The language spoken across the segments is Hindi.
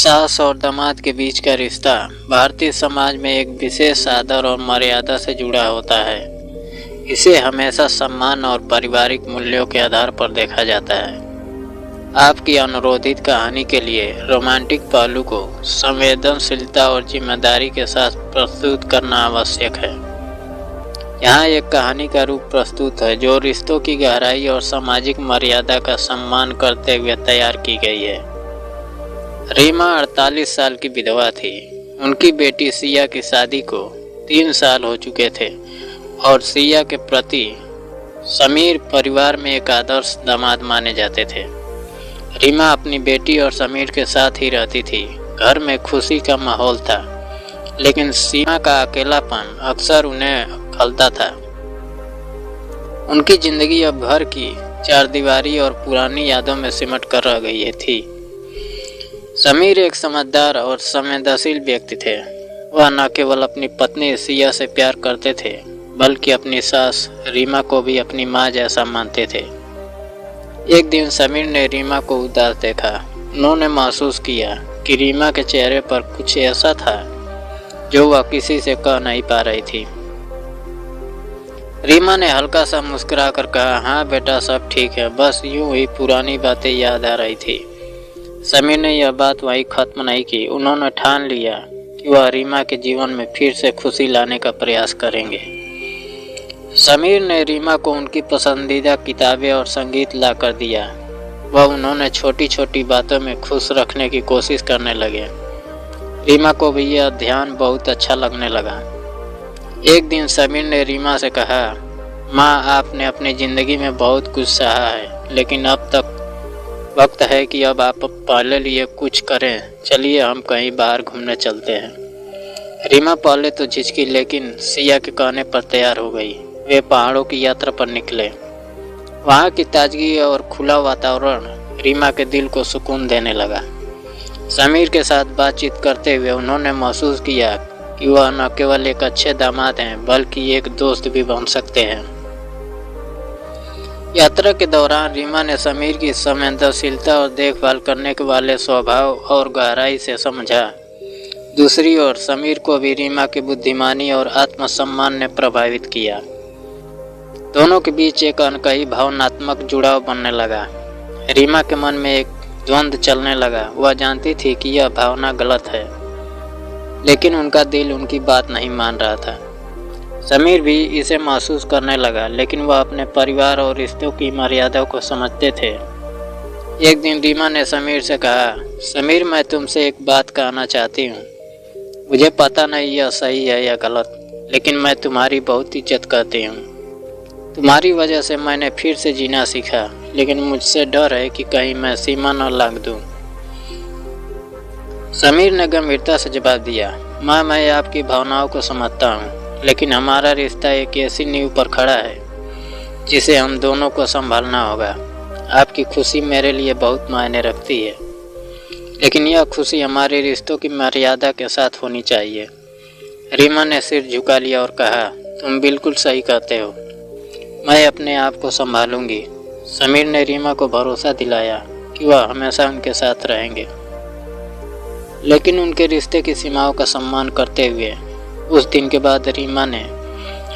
सास और दामाद के बीच का रिश्ता भारतीय समाज में एक विशेष आदर और मर्यादा से जुड़ा होता है। इसे हमेशा सम्मान और पारिवारिक मूल्यों के आधार पर देखा जाता है। आपकी अनुरोधित कहानी के लिए रोमांटिक पहलू को संवेदनशीलता और जिम्मेदारी के साथ प्रस्तुत करना आवश्यक है। यहाँ एक कहानी का रूप प्रस्तुत है जो रिश्तों की गहराई और सामाजिक मर्यादा का सम्मान करते हुए तैयार की गई है। रीमा 48 साल की विधवा थी। उनकी बेटी सिया की शादी को 3 साल हो चुके थे और सिया के प्रति समीर परिवार में एक आदर्श दामाद माने जाते थे। रीमा अपनी बेटी और समीर के साथ ही रहती थी। घर में खुशी का माहौल था, लेकिन सीमा का अकेलापन अक्सर उन्हें खलता था। उनकी जिंदगी अब घर की चारदीवारी और पुरानी यादों में सिमट कर रह गई थी। समीर एक समझदार और संवेदनशील व्यक्ति थे। वह न केवल अपनी पत्नी सिया से प्यार करते थे, बल्कि अपनी सास रीमा को भी अपनी माँ जैसा मानते थे। एक दिन समीर ने रीमा को उदास देखा। उन्होंने महसूस किया कि रीमा के चेहरे पर कुछ ऐसा था जो वह किसी से कह नहीं पा रही थी। रीमा ने हल्का सा मुस्कुराकर कहा, हाँ बेटा, सब ठीक है, बस यूं ही पुरानी बातें याद आ रही थी। समीर ने यह बात वहीं खत्म नहीं की। उन्होंने ठान लिया कि वह रीमा के जीवन में फिर से खुशी लाने का प्रयास करेंगे। समीर ने रीमा को उनकी पसंदीदा किताबें और संगीत ला कर दिया। वह उन्होंने छोटी छोटी बातों में खुश रखने की कोशिश करने लगे। रीमा को भी यह ध्यान बहुत अच्छा लगने लगा। एक दिन समीर ने रीमा से कहा, माँ, आपने अपनी ज़िंदगी में बहुत कुछ सहा है, लेकिन अब तक वक्त है कि अब आप पहले लिए कुछ करें। चलिए हम कहीं बाहर घूमने चलते हैं। रीमा पहले तो झिझकी, लेकिन सिया के कहने पर तैयार हो गई। वे पहाड़ों की यात्रा पर निकले। वहाँ की ताजगी और खुला वातावरण रीमा के दिल को सुकून देने लगा। समीर के साथ बातचीत करते हुए उन्होंने महसूस किया कि वह न केवल एक अच्छे दामाद हैं, बल्कि एक दोस्त भी बन सकते हैं। यात्रा के दौरान रीमा ने समीर की संवेदनशीलता और देखभाल करने के वाले स्वभाव और गहराई से समझा। दूसरी ओर समीर को भी रीमा की बुद्धिमानी और आत्मसम्मान ने प्रभावित किया। दोनों के बीच एक अनकही भावनात्मक जुड़ाव बनने लगा। रीमा के मन में एक द्वंद्व चलने लगा। वह जानती थी कि यह भावना गलत है, लेकिन उनका दिल उनकी बात नहीं मान रहा था। समीर भी इसे महसूस करने लगा, लेकिन वह अपने परिवार और रिश्तों की मर्यादा को समझते थे। एक दिन रीमा ने समीर से कहा, समीर, मैं तुमसे एक बात कहना चाहती हूँ। मुझे पता नहीं यह सही है या गलत, लेकिन मैं तुम्हारी बहुत इज्जत करती हूँ। तुम्हारी वजह से मैंने फिर से जीना सीखा, लेकिन मुझसे डर है कि कहीं मैं सीमा न लांघ दूँ। समीर ने गंभीरता से जवाब दिया, माँ, मैं आपकी भावनाओं को समझता हूँ, लेकिन हमारा रिश्ता एक ऐसी नींव पर खड़ा है जिसे हम दोनों को संभालना होगा। आपकी खुशी मेरे लिए बहुत मायने रखती है, लेकिन यह खुशी हमारे रिश्तों की मर्यादा के साथ होनी चाहिए। रीमा ने सिर झुका लिया और कहा, तुम बिल्कुल सही कहते हो, मैं अपने आप को संभालूंगी। समीर ने रीमा को भरोसा दिलाया कि वह हमेशा उनके साथ रहेंगे, लेकिन उनके रिश्ते की सीमाओं का सम्मान करते हुए। उस दिन के बाद रीमा ने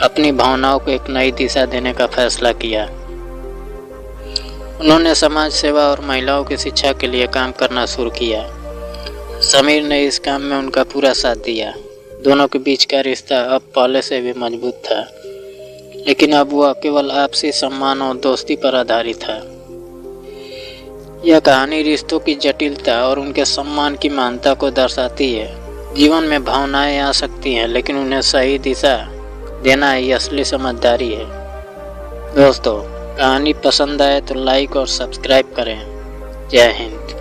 अपनी भावनाओं को एक नई दिशा देने का फैसला किया। उन्होंने समाज सेवा और महिलाओं की शिक्षा के लिए काम करना शुरू किया। समीर ने इस काम में उनका पूरा साथ दिया। दोनों के बीच का रिश्ता अब पहले से भी मजबूत था, लेकिन अब वह केवल आपसी सम्मान और दोस्ती पर आधारित था। यह कहानी रिश्तों की जटिलता और उनके सम्मान की महानता को दर्शाती है। जीवन में भावनाएं आ सकती हैं, लेकिन उन्हें सही दिशा देना ही असली समझदारी है। दोस्तों, कहानी पसंद आए तो लाइक और सब्सक्राइब करें। जय हिंद।